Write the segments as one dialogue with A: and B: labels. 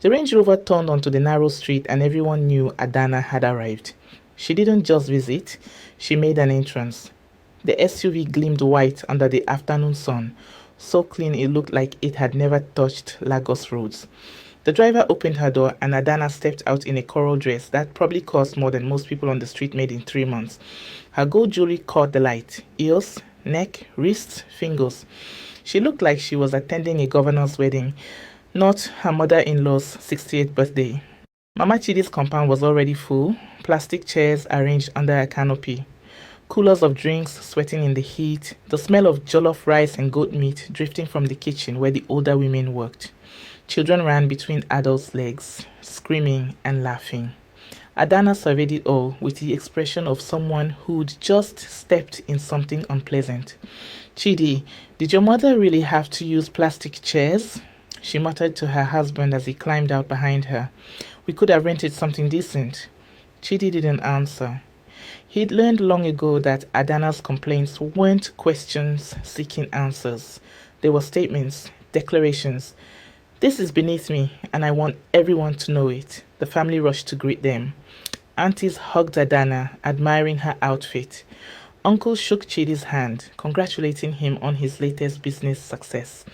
A: The Range Rover turned onto the narrow street and everyone knew Adana had arrived. She didn't just visit, she made an entrance. The SUV gleamed white under the afternoon sun, so clean it looked like it had never touched Lagos roads. The driver opened her door and Adana stepped out in a coral dress that probably cost more than most people on the street made in 3 months. Her gold jewelry caught the light: ears, neck, wrists, fingers. She looked like she was attending a governor's wedding, not her mother-in-law's 68th birthday. Mama Chidi's compound was already full, plastic chairs arranged under a canopy, coolers of drinks sweating in the heat, the smell of jollof rice and goat meat drifting from the kitchen where the older women worked. Children ran between adults' legs, screaming and laughing. Adana surveyed it all with the expression of someone who'd just stepped in something unpleasant. Chidi, did your mother really have to use plastic chairs? She muttered to her husband as he climbed out behind her. We could have rented something decent. Chidi didn't answer. He'd learned long ago that Adana's complaints weren't questions seeking answers. They were statements, declarations. This is beneath me, and I want everyone to know it. The family rushed to greet them. Aunties hugged Adana, admiring her outfit. Uncle shook Chidi's hand, congratulating him on his latest business success.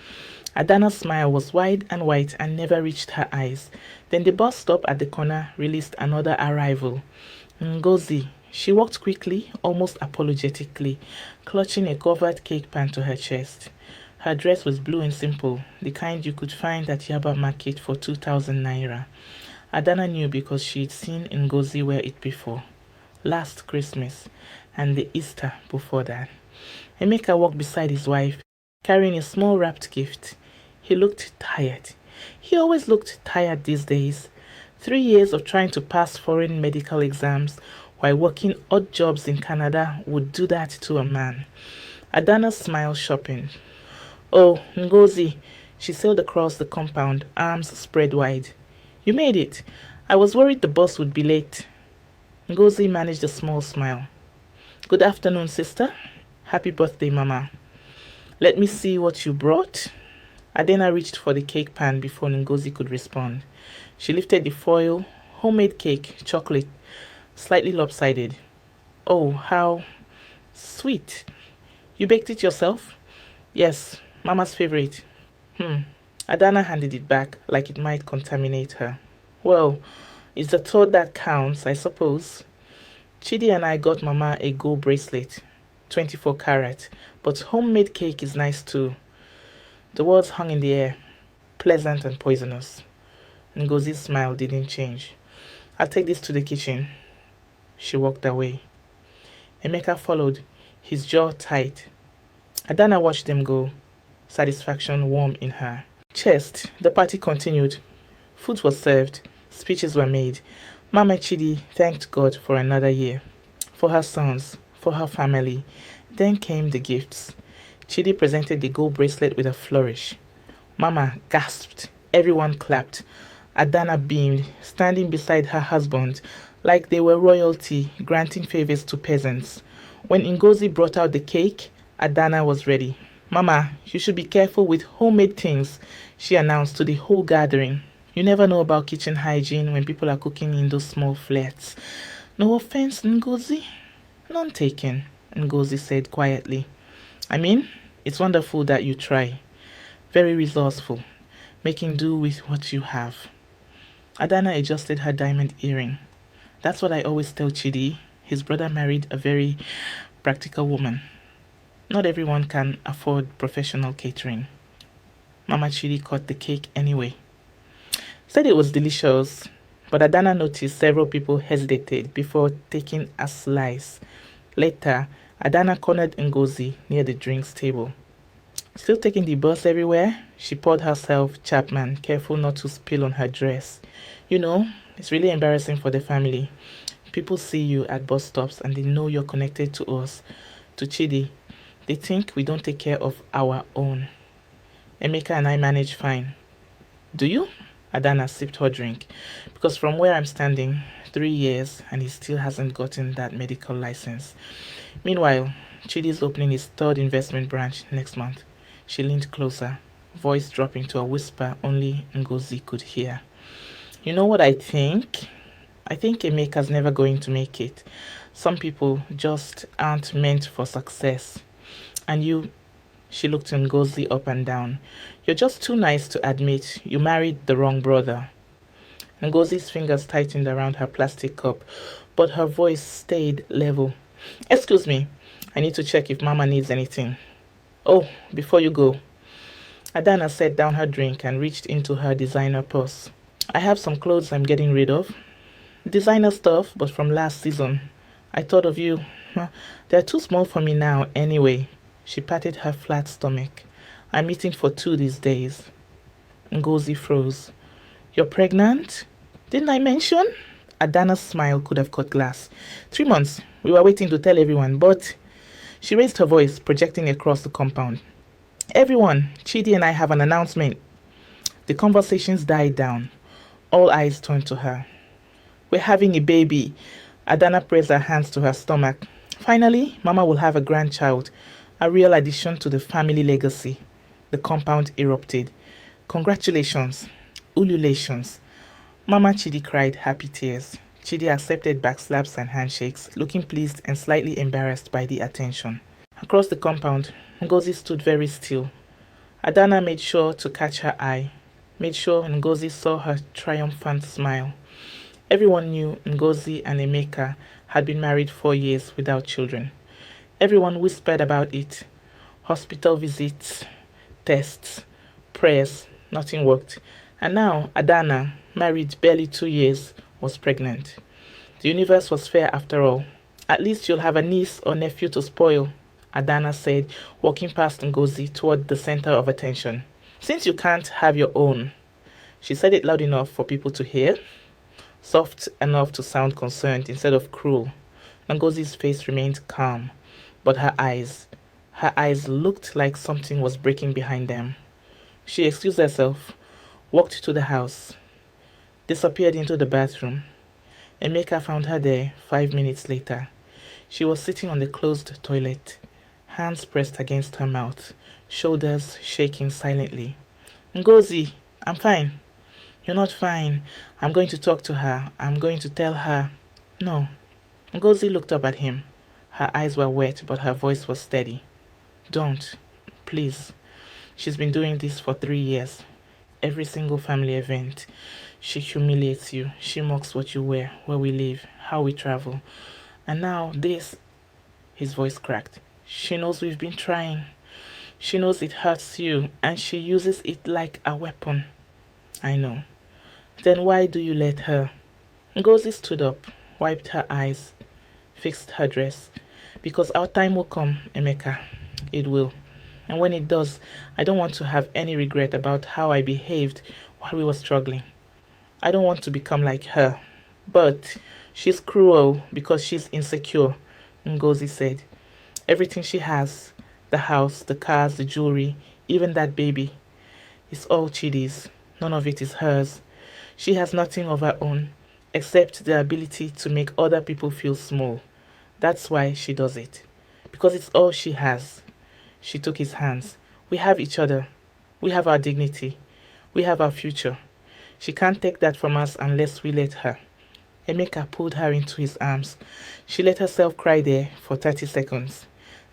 A: Adana's smile was wide and white and never reached her eyes. Then the bus stop at the corner released another arrival. Ngozi. She walked quickly, almost apologetically, clutching a covered cake pan to her chest. Her dress was blue and simple, the kind you could find at Yaba Market for 2,000 naira. Adana knew because she'd seen Ngozi wear it before. Last Christmas, and the Easter before that. Emeka walked beside his wife, carrying a small wrapped gift. He looked tired. He always looked tired these days. 3 years of trying to pass foreign medical exams while working odd jobs in Canada would do that to a man. Adana smiled, shopping. Oh, Ngozi. She sailed across the compound, arms spread wide. You made it. I was worried the bus would be late. Ngozi managed a small smile. Good afternoon, sister. Happy birthday, Mama. Let me see what you brought. Adana reached for the cake pan before Ngozi could respond. She lifted the foil, homemade cake, chocolate, slightly lopsided. Oh, how sweet. You baked it yourself? Yes, Mama's favorite. Adana handed it back like it might contaminate her. Well, it's the thought that counts, I suppose. Chidi and I got Mama a gold bracelet, 24 carat, but homemade cake is nice too. The words hung in the air, pleasant and poisonous. Ngozi's smile didn't change. I'll take this to the kitchen. She walked away. Emeka followed, his jaw tight. Adana watched them go, satisfaction warm in her chest. The party continued. Food was served, speeches were made. Mama Chidi thanked God for another year, for her sons, for her family. Then came the gifts. Chidi presented the gold bracelet with a flourish. Mama gasped. Everyone clapped. Adana beamed, standing beside her husband, like they were royalty, granting favors to peasants. When Ngozi brought out the cake, Adana was ready. Mama, you should be careful with homemade things, she announced to the whole gathering. You never know about kitchen hygiene when people are cooking in those small flats. No offense, Ngozi? None taken, Ngozi said quietly. I mean, it's wonderful that you try. Very resourceful, making do with what you have. Adana adjusted her diamond earring. That's what I always tell Chidi. His brother married a very practical woman. Not everyone can afford professional catering. Mama Chidi cut the cake anyway. Said it was delicious, but Adana noticed several people hesitated before taking a slice. Later, Adana cornered Ngozi near the drinks table. Still taking the bus everywhere, she poured herself Chapman, careful not to spill on her dress. You know, it's really embarrassing for the family. People see you at bus stops and they know you're connected to us. To Chidi, they think we don't take care of our own. Emeka and I manage fine. Do you? Adana sipped her drink. Because from where I'm standing, 3 years and he still hasn't gotten that medical license. Meanwhile, Chidi's opening his third investment branch next month. She leaned closer, voice dropping to a whisper only Ngozi could hear. You know what I think? I think a maker's never going to make it. Some people just aren't meant for success. And you, she looked Ngozi up and down. You're just too nice to admit you married the wrong brother. Ngozi's fingers tightened around her plastic cup, but her voice stayed level. Excuse me, I need to check if Mama needs anything. Oh, before you go. Adana set down her drink and reached into her designer purse. I have some clothes I'm getting rid of. Designer stuff, but from last season. I thought of you. They're too small for me now, anyway. She patted her flat stomach. I'm eating for 2 these days. Ngozi froze. You're pregnant? Didn't I mention? Adana's smile could have cut glass. 3 months. We were waiting to tell everyone, but... She raised her voice, projecting across the compound. Everyone, Chidi and I have an announcement. The conversations died down. All eyes turned to her. We're having a baby. Adana pressed her hands to her stomach. Finally, Mama will have a grandchild, a real addition to the family legacy. The compound erupted. Congratulations. Ululations. Mama Chidi cried happy tears. Chidi accepted backslaps and handshakes, looking pleased and slightly embarrassed by the attention. Across the compound, Ngozi stood very still. Adana made sure to catch her eye, made sure Ngozi saw her triumphant smile. Everyone knew Ngozi and Emeka had been married 4 years without children. Everyone whispered about it. Hospital visits, tests, prayers, nothing worked. And now Adana, married barely 2 years, was pregnant. The universe was fair after all. At least you'll have a niece or nephew to spoil, Adana said, walking past Ngozi toward the center of attention. Since you can't have your own. She said it loud enough for people to hear, soft enough to sound concerned instead of cruel. Ngozi's face remained calm, but her eyes looked like something was breaking behind them. She excused herself, walked to the house, disappeared into the bathroom. Emeka found her there 5 minutes later. She was sitting on the closed toilet, hands pressed against her mouth, shoulders shaking silently. Ngozi, I'm fine. You're not fine. I'm going to talk to her. I'm going to tell her. No. Ngozi looked up at him. Her eyes were wet, but her voice was steady. Don't. Please. She's been doing this for 3 years. Every single family event. She humiliates you. She mocks what you wear, where we live, how we travel. And now this. His voice cracked. She knows we've been trying. She knows it hurts you, and she uses it like a weapon. I know. Then why do you let her? Ngozi stood up, wiped her eyes, fixed her dress. Because our time will come, Emeka. It will. And when it does, I don't want to have any regret about how I behaved while we were struggling. I don't want to become like her. But she's cruel because she's insecure, Ngozi said. Everything she has, the house, the cars, the jewelry, even that baby, is all Chidi's. None of it is hers. She has nothing of her own, except the ability to make other people feel small. That's why she does it. Because it's all she has. She took his hands. We have each other. We have our dignity. We have our future. She can't take that from us unless we let her. Emeka pulled her into his arms. She let herself cry there for 30 seconds.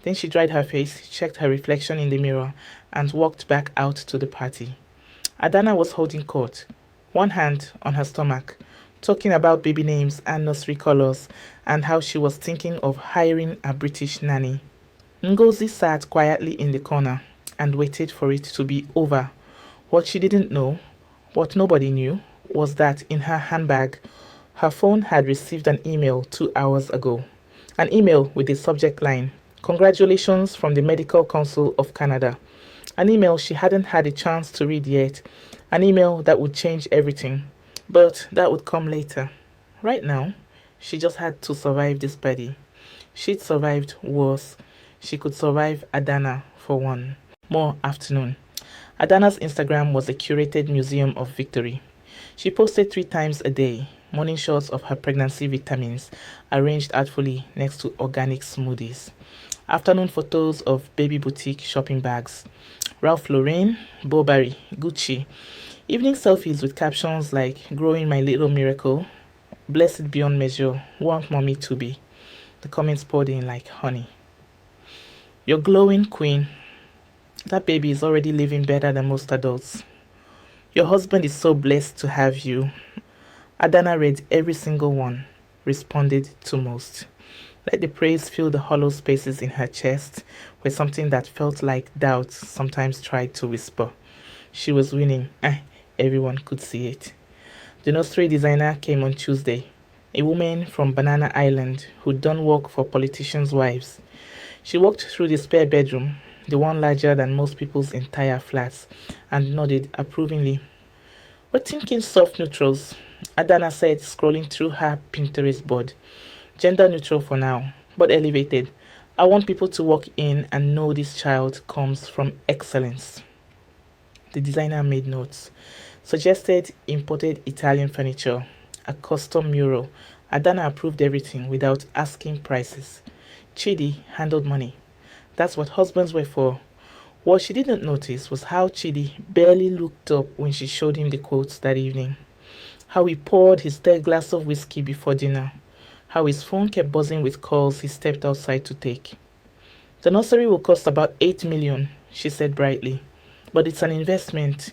A: Then she dried her face, checked her reflection in the mirror, and walked back out to the party. Adana was holding court, one hand on her stomach, talking about baby names and nursery colors, and how she was thinking of hiring a British nanny. Ngozi sat quietly in the corner and waited for it to be over. What she didn't know, what nobody knew, was that in her handbag, her phone had received an email 2 hours ago. An email with the subject line, "Congratulations from the Medical Council of Canada." An email she hadn't had a chance to read yet. An email that would change everything. But that would come later. Right now, she just had to survive this party. She'd survived worse. She could survive Adana for one more afternoon. Adana's Instagram was a curated museum of victory. She posted 3 times a day, morning shots of her pregnancy vitamins, arranged artfully next to organic smoothies. Afternoon photos of baby boutique shopping bags. Ralph Lauren, Burberry, Gucci, Evening selfies with captions like "Growing my little miracle," "Blessed beyond measure," "Want mommy to be." The comments poured in like honey. "You're glowing, queen. That baby is already living better than most adults. Your husband is so blessed to have you." Adana read every single one, responded to most. Let the praise fill the hollow spaces in her chest where something that felt like doubt sometimes tried to whisper. She was winning. Everyone could see it. The nursery designer came on Tuesday, a woman from Banana Island who'd done work for politicians' wives. She walked through the spare bedroom, the one larger than most people's entire flats, and nodded approvingly. "We're thinking soft neutrals," Adana said, scrolling through her Pinterest board. "Gender neutral for now, but elevated. I want people to walk in and know this child comes from excellence." The designer made notes. Suggested imported Italian furniture, a custom mural. Adana approved everything without asking prices. Chidi handled money. That's what husbands were for. What she didn't notice was how Chidi barely looked up when she showed him the quotes that evening. How he poured his third glass of whiskey before dinner. How his phone kept buzzing with calls he stepped outside to take. "The nursery will cost about 8 million," she said brightly. "But it's an investment.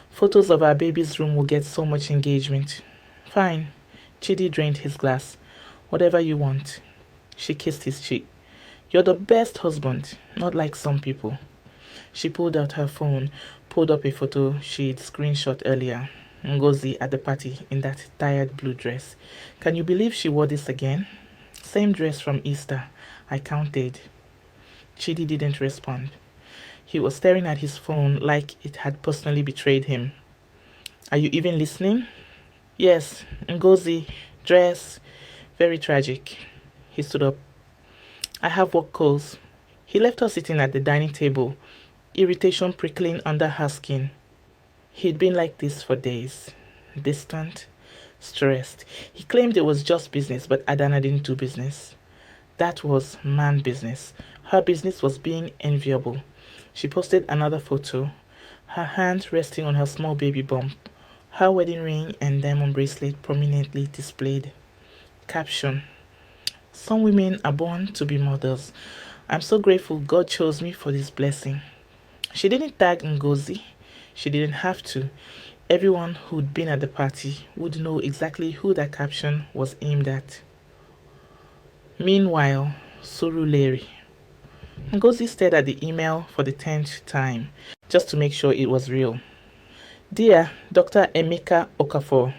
A: Photos of our baby's room will get so much engagement." "Fine." Chidi drained his glass. "Whatever you want." She kissed his cheek. "You're the best husband, not like some people." She pulled out her phone, pulled up a photo she'd screenshot earlier. Ngozi at the party in that tired blue dress. "Can you believe she wore this again?" "Same dress from Easter." I counted. Chidi didn't respond. He was staring at his phone like it had personally betrayed him. "Are you even listening?" "Yes, Ngozi, dress, very tragic." He stood up. "I have work calls." He left her sitting at the dining table, irritation prickling under her skin. He'd been like this for days. Distant, stressed. He claimed it was just business, but Adana didn't do business. That was man business. Her business was being enviable. She posted another photo, her hand resting on her small baby bump, her wedding ring and diamond bracelet prominently displayed. Caption: "Some women are born to be mothers. I'm so grateful God chose me for this blessing." She didn't tag Ngozi. She didn't have to. Everyone who'd been at the party would know exactly who that caption was aimed at. Meanwhile, Surulere. Ngozi stared at the email for the 10th time, just to make sure it was real. "Dear Dr. Emeka Okafor,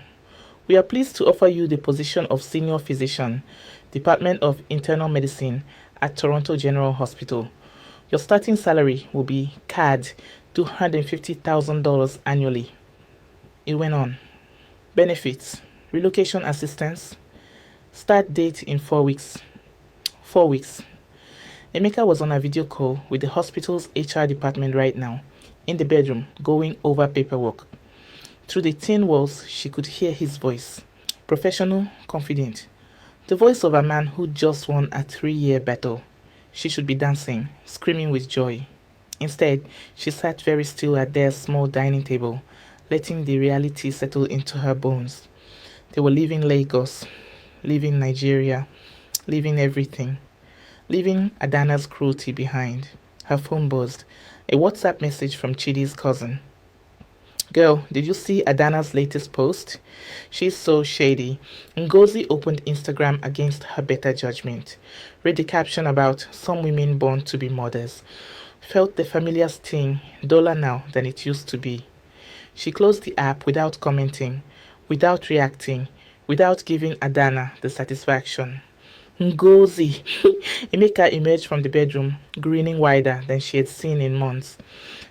A: we are pleased to offer you the position of Senior Physician, Department of Internal Medicine at Toronto General Hospital. Your starting salary will be CAD $250,000 annually." It went on. "Benefits, relocation assistance, start date in 4 weeks." 4 weeks. Emeka was on a video call with the hospital's HR department right now, in the bedroom, going over paperwork. Through the thin walls, she could hear his voice. Professional, confident. The voice of a man who just won a 3-year battle. She should be dancing, screaming with joy. Instead, she sat very still at their small dining table, letting the reality settle into her bones. They were leaving Lagos, leaving Nigeria, leaving everything, leaving Adana's cruelty behind. Her phone buzzed. A WhatsApp message from Chidi's cousin. "Girl, did you see Adana's latest post? She's so shady." Ngozi opened Instagram against her better judgment. Read the caption about "some women born to be mothers." Felt the familiar sting, duller now than it used to be. She closed the app without commenting, without reacting, without giving Adana the satisfaction. "Ngozi!" Emeka emerged from the bedroom, grinning wider than she had seen in months.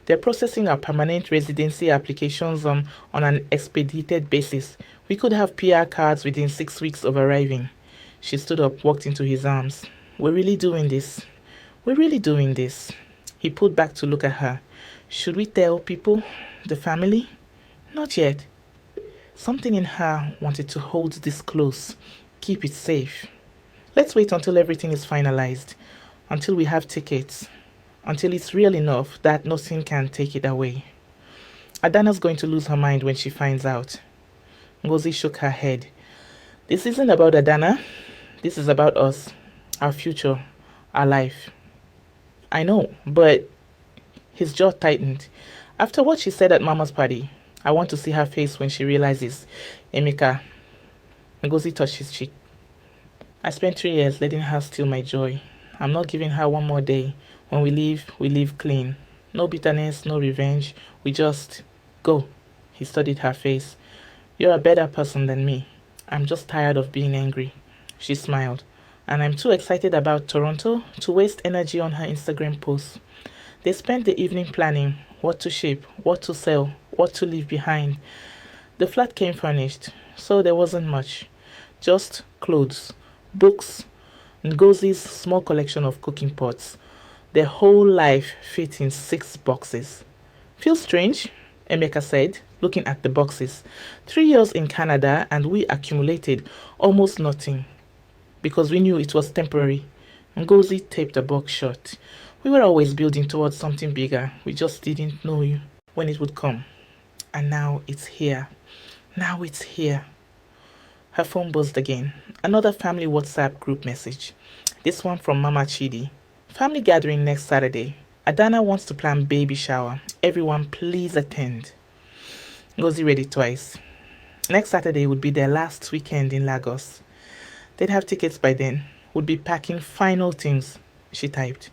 A: "They're processing our permanent residency applications on an expedited basis. We could have PR cards within 6 weeks of arriving." She stood up, walked into his arms. "We're really doing this. We're really doing this." He pulled back to look at her. "Should we tell people? The family?" "Not yet." Something in her wanted to hold this close, keep it safe. "Let's wait until everything is finalized, until we have tickets, until it's real enough that nothing can take it away." Adana's going to lose her mind when she finds out. Ngozi shook her head. This isn't about Adana. This is about us, our future, our life. I know, but his jaw tightened. After what she said at Mama's party, I want to see her face when she realizes. Emeka. Ngozi touched his cheek. I spent 3 years letting her steal my joy. I'm not giving her one more day. When we leave clean. No bitterness, no revenge. We just go. He studied her face. You're a better person than me. I'm just tired of being angry. She smiled. And I'm too excited about Toronto to waste energy on her Instagram posts. They spent the evening planning what to ship, what to sell, what to leave behind. The flat came furnished, so there wasn't much. Just clothes, books, Ngozi's small collection of cooking pots. Their whole life fit in 6 boxes. Feels strange, Emeka said, looking at the boxes. 3 years in Canada and we accumulated almost nothing. Because we knew it was temporary. Ngozi taped the box shut. We were always building towards something bigger. We just didn't know when it would come. And now it's here. Now it's here. Her phone buzzed again. Another family WhatsApp group message. This one from Mama Chidi. Family gathering next Saturday. Adana wants to plan baby shower. Everyone please attend. Ngozi read it twice. Next Saturday would be their last weekend in Lagos. They'd have tickets by then. Would be packing final things, she typed.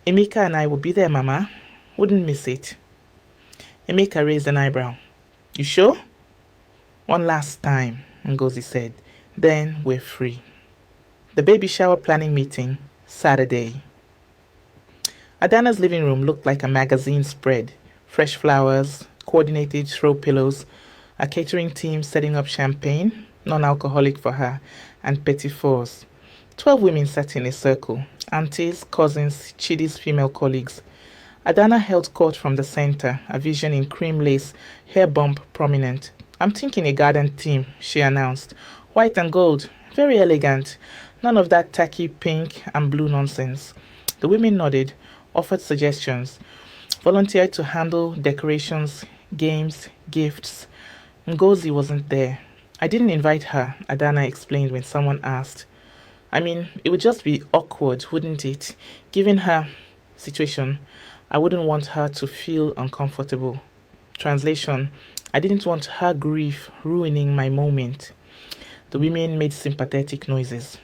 A: Emeka and I will be there, Mama. Wouldn't miss it. Emeka raised an eyebrow. You sure? One last time, Ngozi said. Then we're free. The baby shower planning meeting, Saturday. Adana's living room looked like a magazine spread. Fresh flowers, coordinated throw pillows, a catering team setting up champagne, non-alcoholic for her, and petit fours. 12 women sat in a circle, aunties, cousins, Chidi's female colleagues. Adana held court from the center, a vision in cream lace, hair bump prominent. I'm thinking a garden theme, she announced. White and gold, very elegant. None of that tacky pink and blue nonsense. The women nodded, offered suggestions, volunteered to handle decorations, games, gifts. Ngozi wasn't there. I didn't invite her, Adana explained when someone asked. I mean, it would just be awkward, wouldn't it? Given her situation, I wouldn't want her to feel uncomfortable. Translation, I didn't want her grief ruining my moment. The women made sympathetic noises.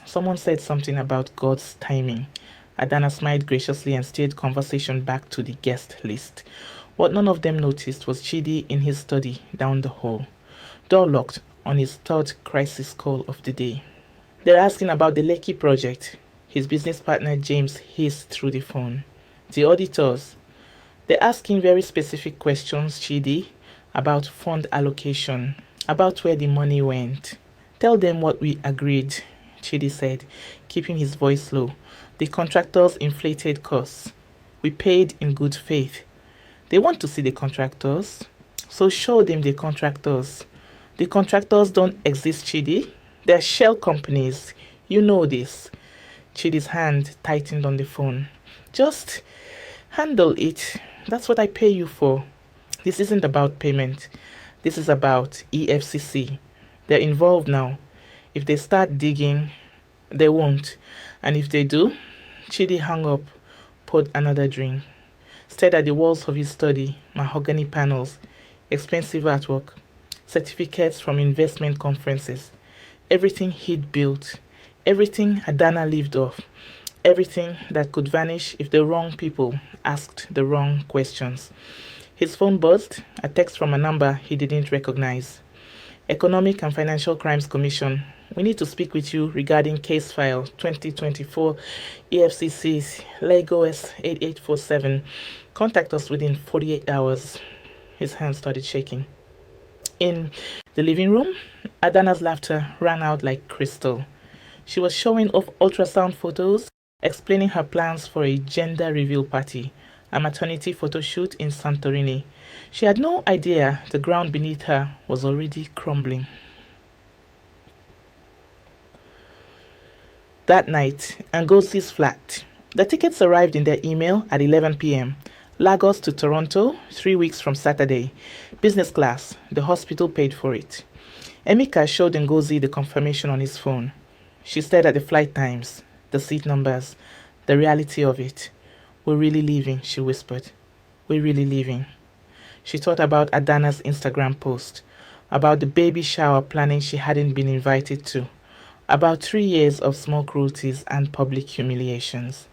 A: Someone said something about God's timing. Adana smiled graciously and steered conversation back to the guest list. What none of them noticed was Chidi in his study down the hall. Door locked on his third crisis call of the day. They're asking about the Lekki project. His business partner James hissed through the phone. The auditors. They're asking very specific questions, Chidi, about fund allocation, about where the money went. Tell them what we agreed, Chidi said, keeping his voice low. The contractors inflated costs. We paid in good faith. They want to see the contractors, so show them the contractors. The contractors don't exist, Chidi. They're shell companies. You know this. Chidi's hand tightened on the phone. Just handle it. That's what I pay you for. This isn't about payment. This is about EFCC. They're involved now. If they start digging, they won't. And if they do, Chidi hung up, poured another drink, stared at the walls of his study, mahogany panels, expensive artwork, certificates from investment conferences, everything he'd built, everything Adana lived off, everything that could vanish if the wrong people asked the wrong questions. His phone buzzed, a text from a number he didn't recognize. Economic and Financial Crimes Commission. We need to speak with you regarding case file 2024 EFCC's Lagos 8847. Contact us within 48 hours. His hand started shaking. In the living room, Adana's laughter ran out like crystal. She was showing off ultrasound photos, explaining her plans for a gender reveal party, a maternity photo shoot in Santorini. She had no idea the ground beneath her was already crumbling. That night, Ngozi's flat. The tickets arrived in their email at 11 p.m. Lagos to Toronto, 3 weeks from Saturday. Business class. The hospital paid for it. Emeka showed Ngozi the confirmation on his phone. She stared at the flight times, the seat numbers, the reality of it. We're really leaving, she whispered. We're really leaving. She thought about Adana's Instagram post, about the baby shower planning she hadn't been invited to, about 3 years of small cruelties and public humiliations.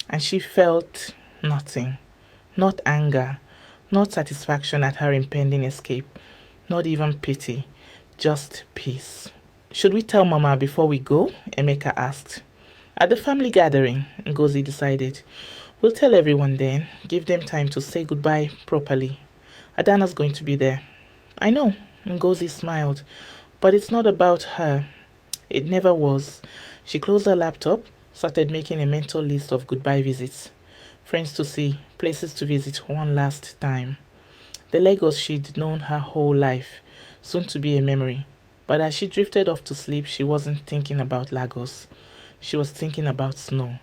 A: And she felt nothing. Not anger, not satisfaction at her impending escape, not even pity, just peace. Should we tell Mama before we go? Emeka asked. At the family gathering, Ngozi decided. We'll tell everyone then, give them time to say goodbye properly. Adana's going to be there. I know, Ngozi smiled, but it's not about her. It never was. She closed her laptop, started making a mental list of goodbye visits. Friends to see, places to visit one last time. The Lagos she'd known her whole life, soon to be a memory. But as she drifted off to sleep, she wasn't thinking about Lagos. She was thinking about snow,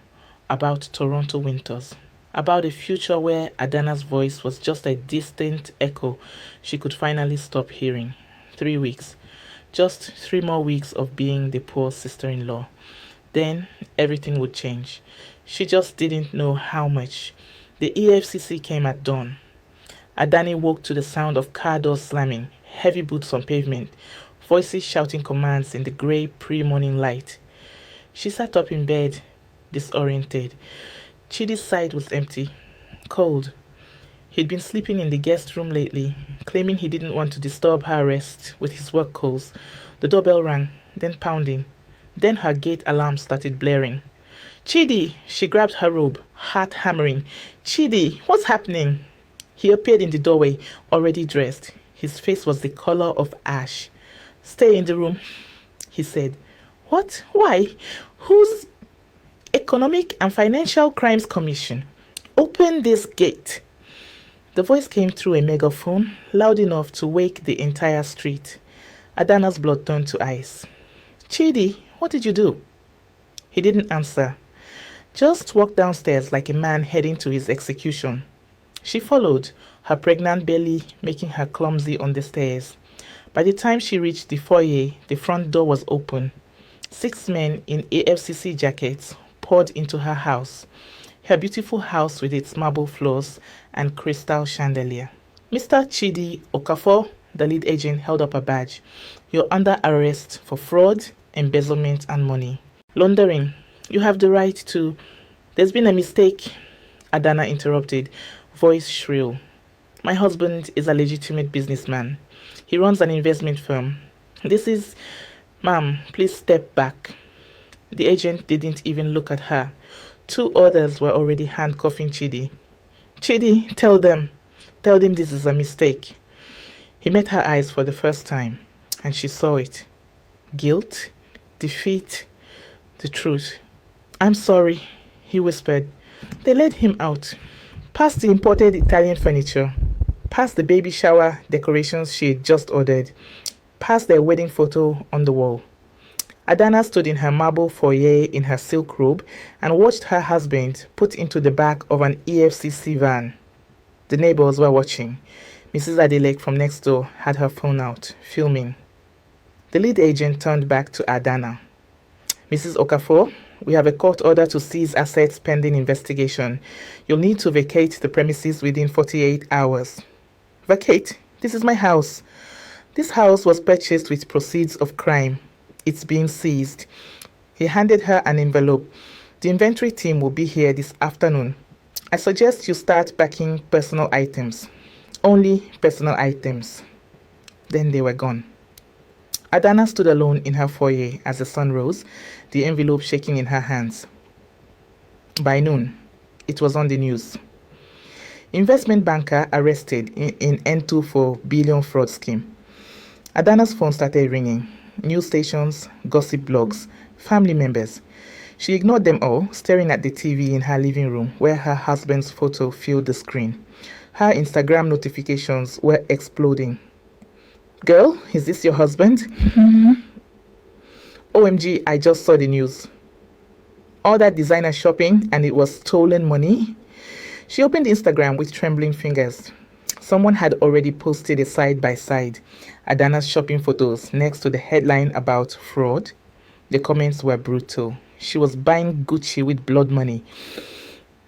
A: about Toronto winters, about a future where Adana's voice was just a distant echo she could finally stop hearing. 3 weeks. Just 3 more weeks of being the poor sister-in-law. Then everything would change. She just didn't know how much. The EFCC came at dawn. Adani woke to the sound of car doors slamming, heavy boots on pavement, voices shouting commands in the grey pre-morning light. She sat up in bed, disoriented. Chidi's side was empty, cold. He'd been sleeping in the guest room lately, claiming he didn't want to disturb her rest with his work calls. The doorbell rang, then pounding. Then her gate alarm started blaring. Chidi! She grabbed her robe, heart hammering. Chidi, what's happening? He appeared in the doorway, already dressed. His face was the color of ash. Stay in the room, he said. What? Why? Whose Economic and Financial Crimes Commission? Open this gate. The voice came through a megaphone, loud enough to wake the entire street. Adana's blood turned to ice. Chidi, what did you do? He didn't answer. Just walked downstairs like a man heading to his execution. She followed, her pregnant belly making her clumsy on the stairs. By the time she reached the foyer, the front door was open. 6 men in AFCC jackets poured into her house, her beautiful house with its marble floors and crystal chandelier. Mr. Chidi Okafor, the lead agent, held up a badge. You're under arrest for fraud, embezzlement, and money. Laundering. You have the right to... There's been a mistake, Adana interrupted, voice shrill. My husband is a legitimate businessman. He runs an investment firm. This is... Ma'am, please step back. The agent didn't even look at her. 2 others were already handcuffing Chidi. Chidi, tell them. Tell them this is a mistake. He met her eyes for the first time, and she saw it. Guilt, defeat, the truth. I'm sorry, he whispered. They led him out, past the imported Italian furniture, past the baby shower decorations she had just ordered, past their wedding photo on the wall. Adana stood in her marble foyer in her silk robe and watched her husband put into the back of an EFCC van. The neighbors were watching. Mrs. Adelek from next door had her phone out, filming. The lead agent turned back to Adana. Mrs. Okafor, we have a court order to seize assets pending investigation. You'll need to vacate the premises within 48 hours. Vacate? This is my house. This house was purchased with proceeds of crime. It's being seized. He handed her an envelope. The inventory team will be here this afternoon. I suggest you start packing personal items. Only personal items. Then they were gone. Adana stood alone in her foyer as the sun rose, the envelope shaking in her hands. By noon, it was on the news. Investment banker arrested in N24 billion fraud scheme. Adana's phone started ringing. News stations, gossip blogs, family members. She ignored them all, staring at the TV in her living room where her husband's photo filled the screen. Her Instagram notifications were exploding. Girl, is this your husband? Mm-hmm. OMG, I just saw the news. All that designer shopping and it was stolen money? She opened Instagram with trembling fingers. Someone had already posted a side by side Adana's shopping photos next to the headline about fraud. The comments were brutal. She was buying Gucci with blood money.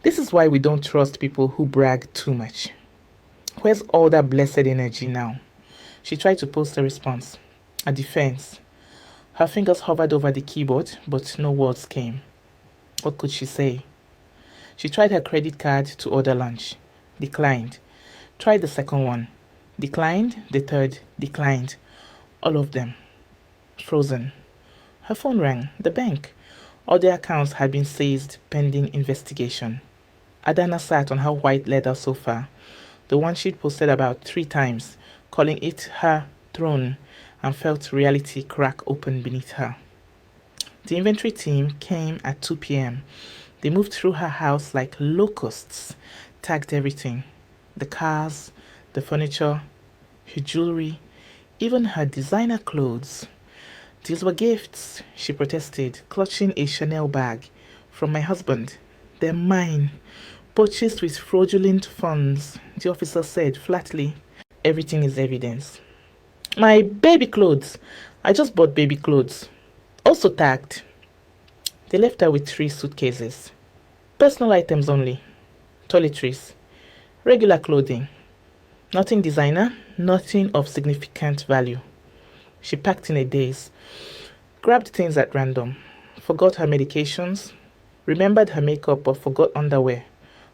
A: This is why we don't trust people who brag too much. Where's all that blessed energy now? She tried to post a response, a defense. Her fingers hovered over the keyboard, but no words came. What could she say? She tried her credit card to order lunch. Declined. Tried the second one. Declined. The third. Declined. All of them. Frozen. Her phone rang. The bank. All the accounts had been seized pending investigation. Adana sat on her white leather sofa, the one she'd posted about 3 times, calling it her throne, and felt reality crack open beneath her. The inventory team came at 2 p.m. They moved through her house like locusts, tagged everything. The cars, the furniture, her jewelry, even her designer clothes. These were gifts, she protested, clutching a Chanel bag. From my husband. They're mine. Purchased with fraudulent funds, the officer said flatly. Everything is evidence. My baby clothes. I just bought baby clothes. Also tagged. They left her with 3 suitcases. Personal items only. Toiletries. Regular clothing. Nothing designer, nothing of significant value. She packed in a daze, grabbed things at random, forgot her medications, remembered her makeup but forgot underwear.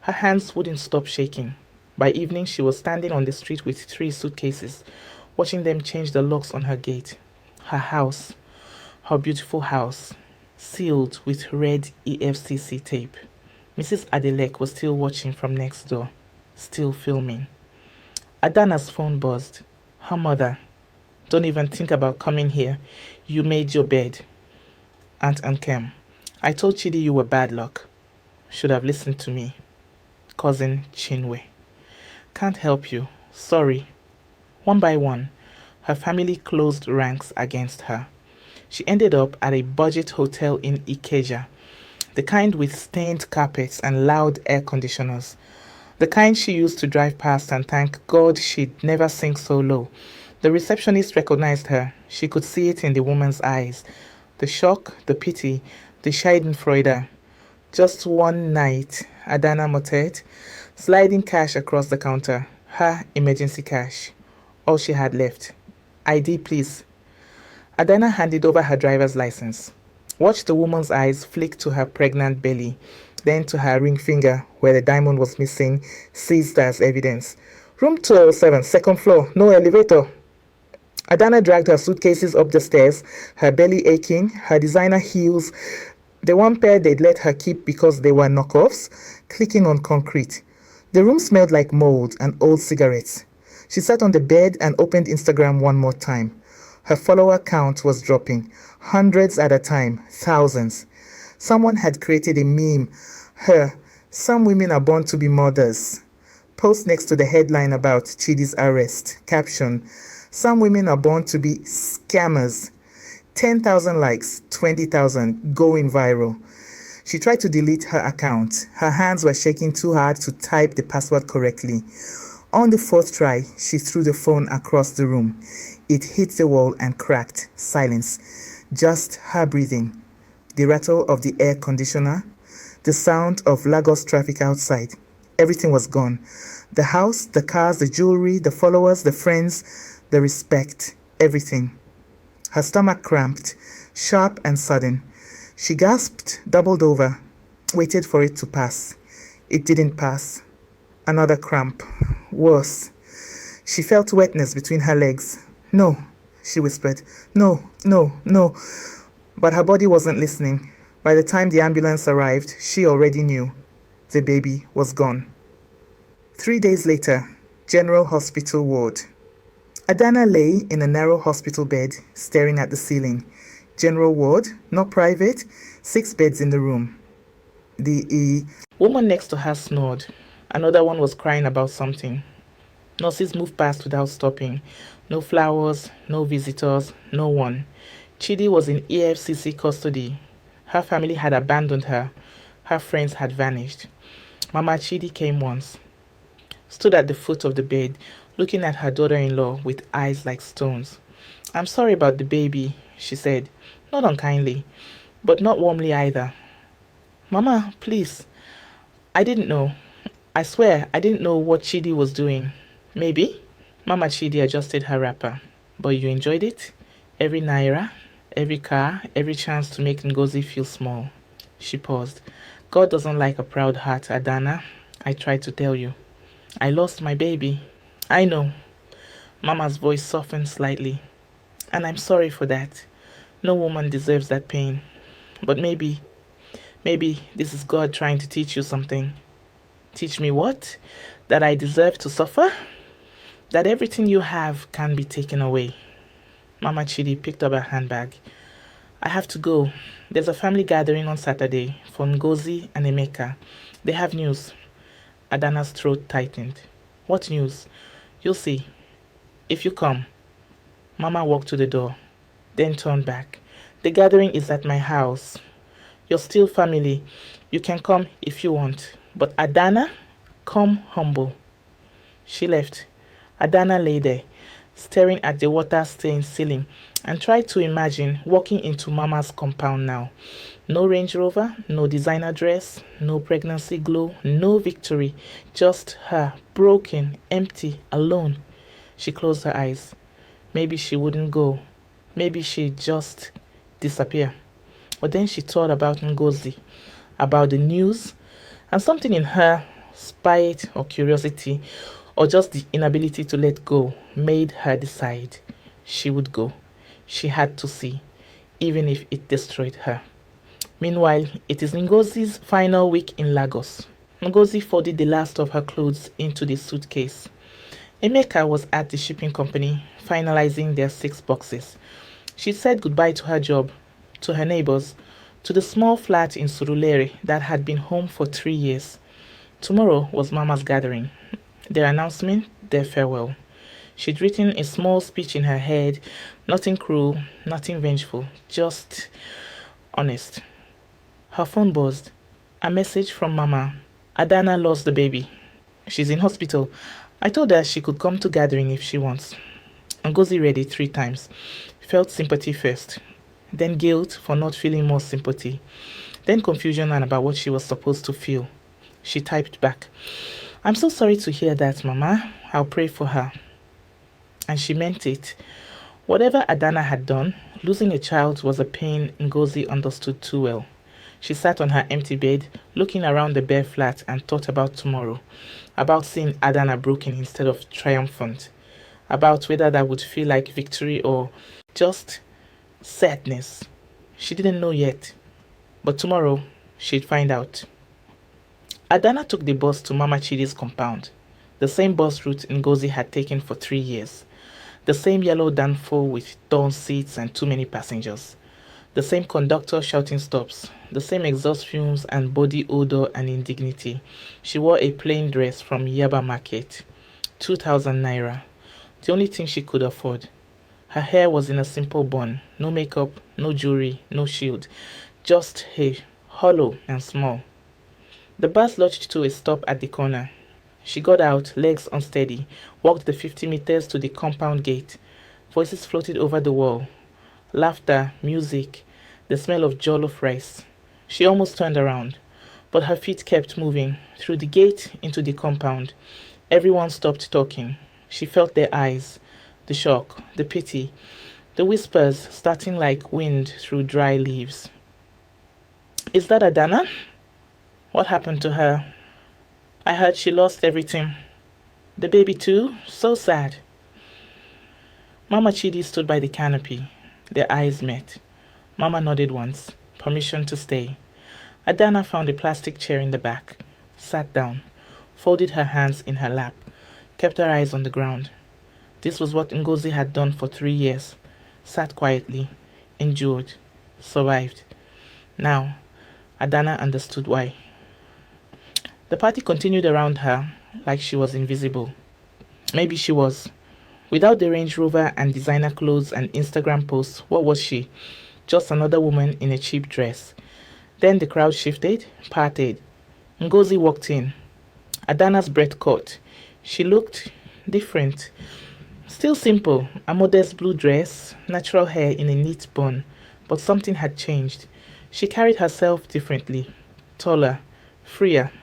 A: Her hands wouldn't stop shaking. By evening, she was standing on the street with 3 suitcases, watching them change the locks on her gate. Her house, her beautiful house, sealed with red EFCC tape. Mrs. Adelek was still watching from next door, still filming. Adana's phone buzzed. Her mother. Don't even think about coming here. You made your bed. Aunt Ankem. I told Chidi you were bad luck. Should have listened to me. Cousin Chinwe. Can't help you. Sorry. One by one, her family closed ranks against her. She ended up at a budget hotel in Ikeja, the kind with stained carpets and loud air conditioners. The kind she used to drive past and thank God she'd never sink so low. The receptionist recognized her. She could see it in the woman's eyes. The shock, the pity, the schadenfreude. Just one night, Adana muttered, sliding cash across the counter. Her emergency cash. All she had left. ID, please. Adana handed over her driver's license. Watched the woman's eyes flick to her pregnant belly, then to her ring finger, where the diamond was missing, seized as evidence. Room 207, second floor, no elevator. Adana dragged her suitcases up the stairs, her belly aching, her designer heels, the one pair they'd let her keep because they were knockoffs, clicking on concrete. The room smelled like mold and old cigarettes. She sat on the bed and opened Instagram one more time. Her follower count was dropping, hundreds at a time, thousands. Someone had created a meme. Her, some women are born to be mothers. Post next to the headline about Chidi's arrest. Caption, some women are born to be scammers. 10,000 likes, 20,000, going viral. She tried to delete her account. Her hands were shaking too hard to type the password correctly. On the 4th try, she threw the phone across the room. It hit the wall and cracked. Silence. Just her breathing. The rattle of the air conditioner. The sound of Lagos traffic outside. Everything was gone. The house, the cars, the jewelry, the followers, the friends, the respect. Everything. Her stomach cramped, sharp and sudden. She gasped, doubled over, waited for it to pass. It didn't pass. Another cramp. Worse. She felt wetness between her legs. No, she whispered. No, no, no. But her body wasn't listening. By the time the ambulance arrived, she already knew. The baby was gone. 3 days later, General Hospital ward. Adana lay in a narrow hospital bed, staring at the ceiling. General ward, not private, 6 beds in the room. The woman next to her snored. Another one was crying about something. Nurses moved past without stopping. No flowers, no visitors, no one. Chidi was in EFCC custody. Her family had abandoned her. Her friends had vanished. Mama Chidi came once, stood at the foot of the bed, looking at her daughter-in-law with eyes like stones. "I'm sorry about the baby," she said, not unkindly, but not warmly either. "Mama, please, I didn't know. I swear I didn't know what Chidi was doing." "Maybe." Mama Chidi adjusted her wrapper. "But you enjoyed it? Every naira, every car, every chance to make Ngozi feel small." She paused. "God doesn't like a proud heart, Adana. I tried to tell you. I lost my baby." "I know." Mama's voice softened slightly. "And I'm sorry for that. No woman deserves that pain. But maybe this is God trying to teach you something." "Teach me what? That I deserve to suffer? That everything you have can be taken away?" Mama Chidi picked up her handbag. "I have to go. There's a family gathering on Saturday for Ngozi and Emeka. They have news." Adana's throat tightened. "What news?" "You'll see. If you come." Mama walked to the door, then turned back. "The gathering is at my house. You're still family. You can come if you want. But Adana, come humble." She left. Adana lay there, staring at the water-stained ceiling, and tried to imagine walking into Mama's compound now. No Range Rover, no designer dress, no pregnancy glow, no victory. Just her, broken, empty, alone. She closed her eyes. Maybe she wouldn't go. Maybe she'd just disappear. But then she thought about Ngozi, about the news, and something in her, spite or curiosity, or just the inability to let go, made her decide she would go. She had to see, even if it destroyed her. Meanwhile, it is Ngozi's final week in Lagos. Ngozi folded the last of her clothes into the suitcase. Emeka was at the shipping company, finalizing their 6 boxes. She said goodbye to her job, to her neighbors, to the small flat in Surulere that had been home for 3 years. Tomorrow was Mama's gathering. Their announcement, their farewell. She'd written a small speech in her head, nothing cruel, nothing vengeful, just honest. Her phone buzzed. A message from Mama. "Adana lost the baby. She's in hospital. I told her she could come to gathering if she wants." Ngozi read it 3 times. Felt sympathy first, then guilt for not feeling more sympathy, then confusion and about what she was supposed to feel. She typed back, "I'm so sorry to hear that, Mama. I'll pray for her." And she meant it. Whatever Adana had done, losing a child was a pain Ngozi understood too well. She sat on her empty bed, looking around the bare flat, and thought about tomorrow, about seeing Adana broken instead of triumphant, about whether that would feel like victory or just sadness. She didn't know yet, but tomorrow she'd find out. Adana took the bus to Mama Chidi's compound, the same bus route Ngozi had taken for 3 years, the same yellow danfo with torn seats and too many passengers, the same conductor shouting stops, the same exhaust fumes and body odor and indignity. She wore a plain dress from Yaba Market, 2,000 naira, the only thing she could afford. Her hair was in a simple bun, no makeup, no jewelry, no shield, just hair, hollow and small. The bus lodged to a stop at the corner. She got out, legs unsteady, walked the 50 meters to the compound gate. Voices floated over the wall. Laughter, music, the smell of jollof rice. She almost turned around, but her feet kept moving, through the gate into the compound. Everyone stopped talking. She felt their eyes, the shock, the pity, the whispers starting like wind through dry leaves. "Is that Adana? What happened to her? I heard she lost everything. The baby too? So sad." Mama Chidi stood by the canopy. Their eyes met. Mama nodded once, permission to stay. Adana found a plastic chair in the back, sat down, folded her hands in her lap, kept her eyes on the ground. This was what Ngozi had done for 3 years. Sat quietly, endured, survived. Now, Adana understood why. The party continued around her like she was invisible. Maybe she was. Without the Range Rover and designer clothes and Instagram posts, what was she? Just another woman in a cheap dress. Then the crowd shifted, parted. Ngozi walked in, Adana's breath caught. She looked different. Still simple, a modest blue dress, natural hair in a neat bun, but something had changed. She carried herself differently, taller, freer,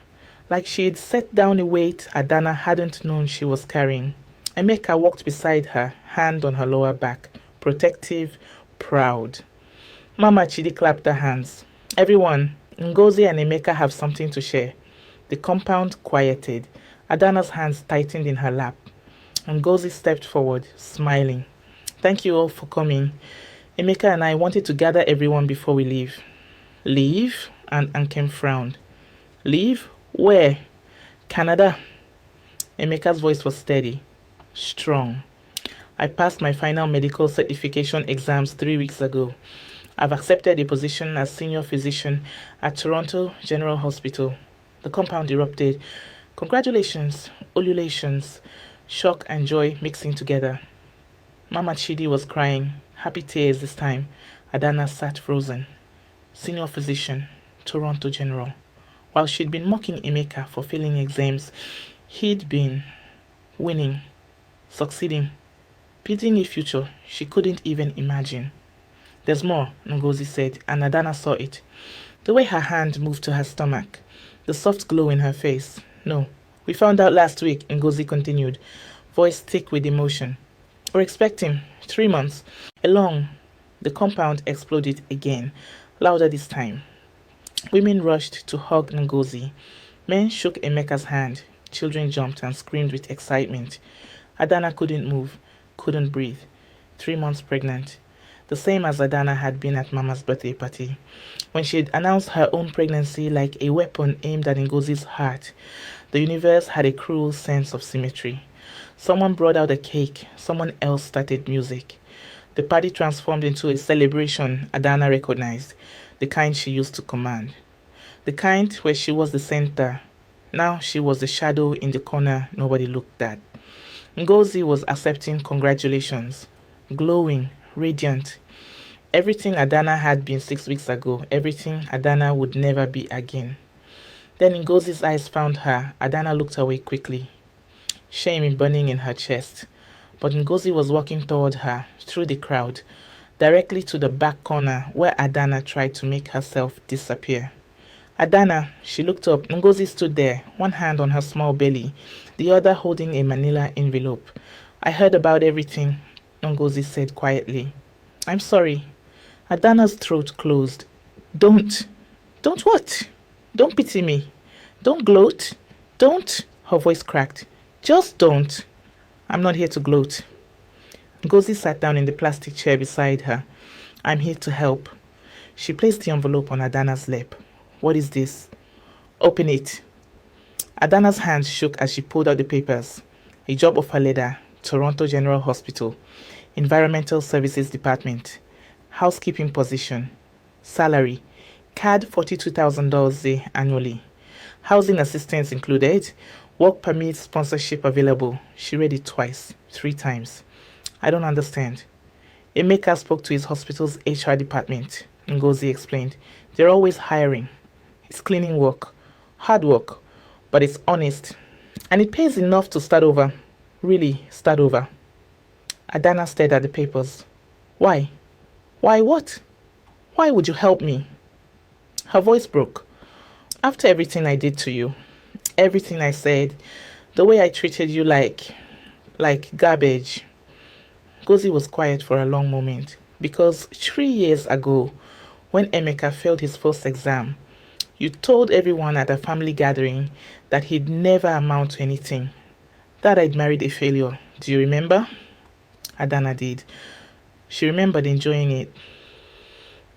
A: like she'd set down a weight Adana hadn't known she was carrying. Emeka walked beside her, hand on her lower back, protective, proud. Mama Chidi clapped her hands. Everyone, Ngozi and Emeka have something to share. The compound quieted. Adana's hands tightened in her lap. Ngozi stepped forward, smiling. Thank you all for coming. Emeka and I wanted to gather everyone before we leave. Leave? And Ankem frowned. Leave? Where? Canada. Emeka's voice was steady, strong. I passed my final medical certification exams 3 weeks ago. I've accepted a position as senior physician at Toronto General Hospital. The compound erupted. Congratulations, ululations, shock and joy mixing together. Mama Chidi was crying, happy tears this time. Adana sat frozen. Senior physician, Toronto General. While she'd been mocking Emeka for failing exams, he'd been winning, succeeding, building a future she couldn't even imagine. There's more, Ngozi said, and Adana saw it. The way her hand moved to her stomach, the soft glow in her face. No, we found out last week, Ngozi continued, voice thick with emotion. We're expecting 3 months. Along, the compound exploded again, louder this time. Women rushed to hug Ngozi. Men shook Emeka's hand. Children jumped and screamed with excitement. Adana couldn't move, couldn't breathe. 3 months pregnant. The same as Adana had been at Mama's birthday party. When she had announced her own pregnancy like a weapon aimed at Ngozi's heart, the universe had a cruel sense of symmetry. Someone brought out a cake, someone else started music. The party transformed into a celebration Adana recognized, the kind she used to command. The kind where she was the center. Now she was the shadow in the corner nobody looked at. Ngozi was accepting congratulations, glowing, radiant. Everything Adana had been 6 weeks ago, everything Adana would never be again. Then Ngozi's eyes found her. Adana looked away quickly, shame burning in her chest. But Ngozi was walking toward her, through the crowd, directly to the back corner where Adana tried to make herself disappear. Adana, she looked up. Ngozi stood there, one hand on her small belly, the other holding a manila envelope. I heard about everything, Ngozi said quietly. I'm sorry. Adana's throat closed. Don't what? Don't pity me. Don't gloat. Don't, her voice cracked. Just don't. I'm not here to gloat. Ngozi sat down in the plastic chair beside her. I'm here to help. She placed the envelope on Adana's lap. What is this? Open it. Adana's hands shook as she pulled out the papers. A job offer letter, Toronto General Hospital, Environmental Services Department, housekeeping position, salary, CAD $42,000 annually, housing assistance included, work permit sponsorship available. She read it twice, 3 times. I don't understand. Emeka spoke to his hospital's HR department, Ngozi explained. They're always hiring. It's cleaning work, hard work, but it's honest. And it pays enough to start over. Really, start over. Adana stared at the papers. Why? Why what? Why would you help me? Her voice broke. After everything I did to you, everything I said, the way I treated you like garbage. Ngozi was quiet for a long moment because 3 years ago, when Emeka failed his first exam, you told everyone at a family gathering that he'd never amount to anything, that I'd married a failure. Do you remember? Adana did. She remembered enjoying it.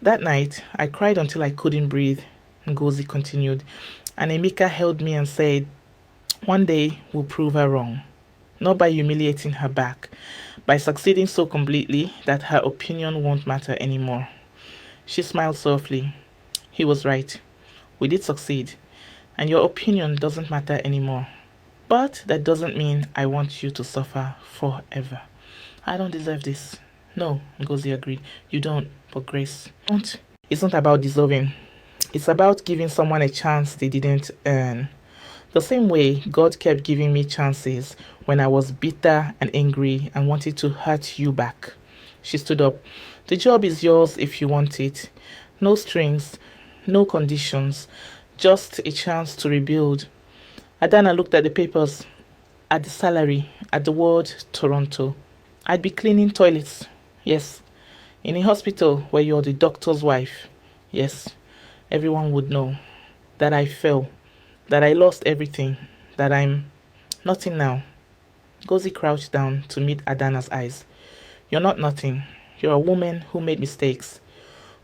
A: That night, I cried until I couldn't breathe, Ngozi continued, and Emeka held me and said, one day we'll prove her wrong. Not by humiliating her back, by succeeding so completely that her opinion won't matter anymore. She smiled softly. He was right. We did succeed, and your opinion doesn't matter anymore. But that doesn't mean I want you to suffer forever. I don't deserve this. No, Ngozi agreed. You don't, but Grace, don't. It's not about deserving. It's about giving someone a chance they didn't earn. The same way God kept giving me chances when I was bitter and angry and wanted to hurt you back. She stood up. The job is yours if you want it. No strings, no conditions, just a chance to rebuild. Adana looked at the papers, at the salary, at the word Toronto. I'd be cleaning toilets. Yes. In a hospital where you're the doctor's wife. Yes. Everyone would know that I fell, that I lost everything, that I'm nothing now. Gozi crouched down to meet Adana's eyes. You're not nothing. You're a woman who made mistakes,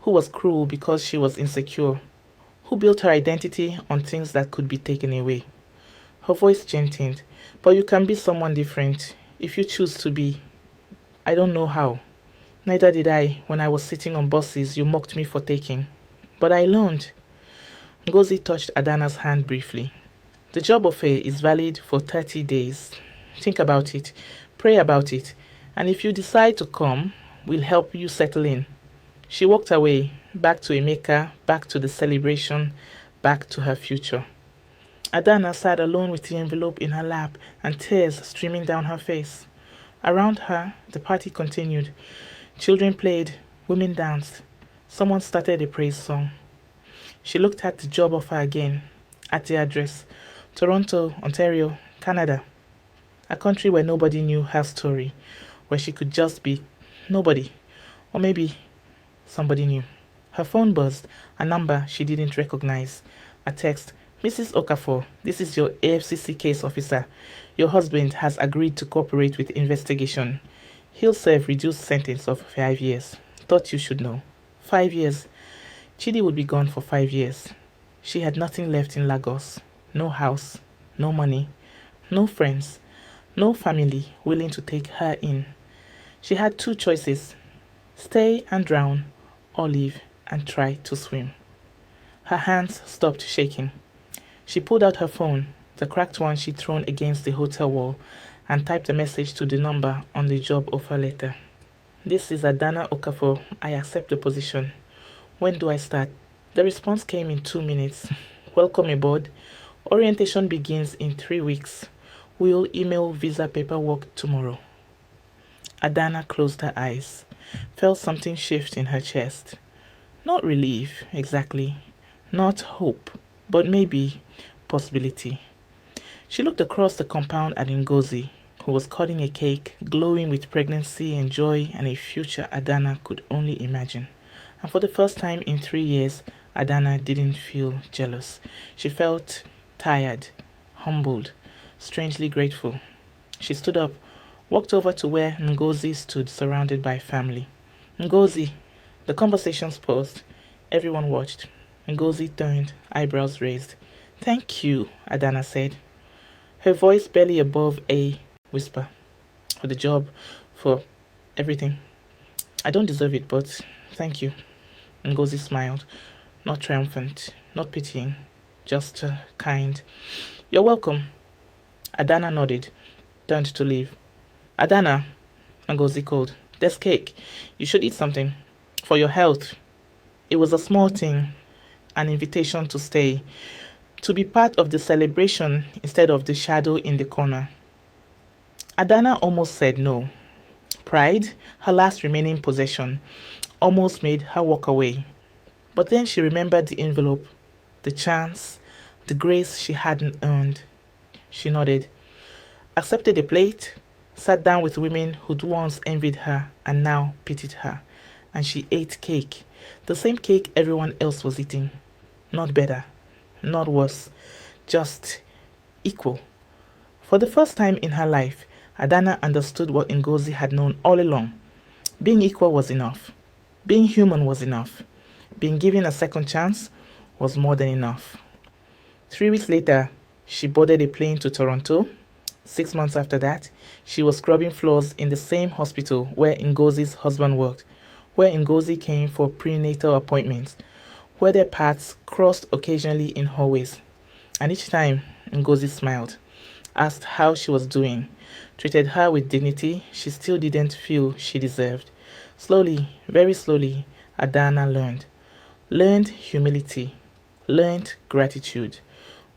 A: who was cruel because she was insecure, who built her identity on things that could be taken away. Her voice gentlened. But you can be someone different if you choose to be. I don't know how. Neither did I when I was sitting on buses you mocked me for taking. But I learned. Ngozi touched Adana's hand briefly. The job offer is valid for 30 days. Think about it. Pray about it. And if you decide to come, we'll help you settle in. She walked away, back to Emeka, back to the celebration, back to her future. Adana sat alone with the envelope in her lap and tears streaming down her face. Around her, the party continued. Children played, women danced. Someone started a praise song. She looked at the job offer again, at the address. Toronto, Ontario, Canada. A country where nobody knew her story, where she could just be nobody. Or maybe somebody new. Her phone buzzed, a number she didn't recognize. A text. Mrs. Okafor, this is your AFCC case officer. Your husband has agreed to cooperate with investigation. He'll serve reduced sentence of 5 years. Thought you should know. 5 years. Chidi would be gone for 5 years. She had nothing left in Lagos. No house, no money, no friends, no family willing to take her in. She had two choices. Stay and drown, or leave and try to swim. Her hands stopped shaking. She pulled out her phone, the cracked one she'd thrown against the hotel wall, and typed a message to the number on the job offer letter. This is Adana Okafor. I accept the position. When do I start? The response came in 2 minutes. Welcome aboard. Orientation begins in 3 weeks. We'll email visa paperwork tomorrow. Adana closed her eyes, felt something shift in her chest. Not relief, exactly. Not hope, but maybe possibility. She looked across the compound at Ngozi, who was cutting a cake, glowing with pregnancy and joy and a future Adana could only imagine. And for the first time in 3 years, Adana didn't feel jealous. She felt tired, humbled, strangely grateful. She stood up, walked over to where Ngozi stood surrounded by family. Ngozi, the conversations paused. Everyone watched. Ngozi turned, eyebrows raised. Thank you, Adana said, her voice barely above a whisper. For the job, for everything. I don't deserve it, but thank you. Ngozi smiled, not triumphant, not pitying, just kind. You're welcome. Adana nodded, turned to leave. Adana, Ngozi called, there's cake. You should eat something. For your health. It was a small thing, an invitation to stay, to be part of the celebration instead of the shadow in the corner. Adana almost said no. Pride, her last remaining possession, almost made her walk away. But then she remembered the envelope, the chance, the grace she hadn't earned. She nodded, accepted the plate, sat down with women who'd once envied her and now pitied her, and she ate cake, the same cake everyone else was eating. Not better, not worse, just equal. For the first time in her life, Adana understood what Ngozi had known all along. Being equal was enough. Being human was enough. Being given a second chance was more than enough. 3 weeks later, she boarded a plane to Toronto. 6 months after that, she was scrubbing floors in the same hospital where Ngozi's husband worked, where Ngozi came for prenatal appointments, where their paths crossed occasionally in hallways. And each time, Ngozi smiled, asked how she was doing, treated her with dignity she still didn't feel she deserved. Slowly, very slowly, Adana learned. Learned humility, learned gratitude,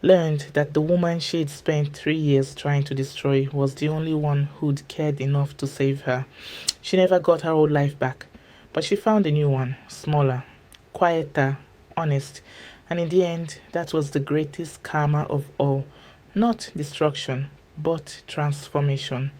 A: learned that the woman she'd spent 3 years trying to destroy was the only one who'd cared enough to save her. She never got her old life back, but she found a new one, smaller, quieter, honest, and in the end, that was the greatest karma of all. Not destruction, but transformation.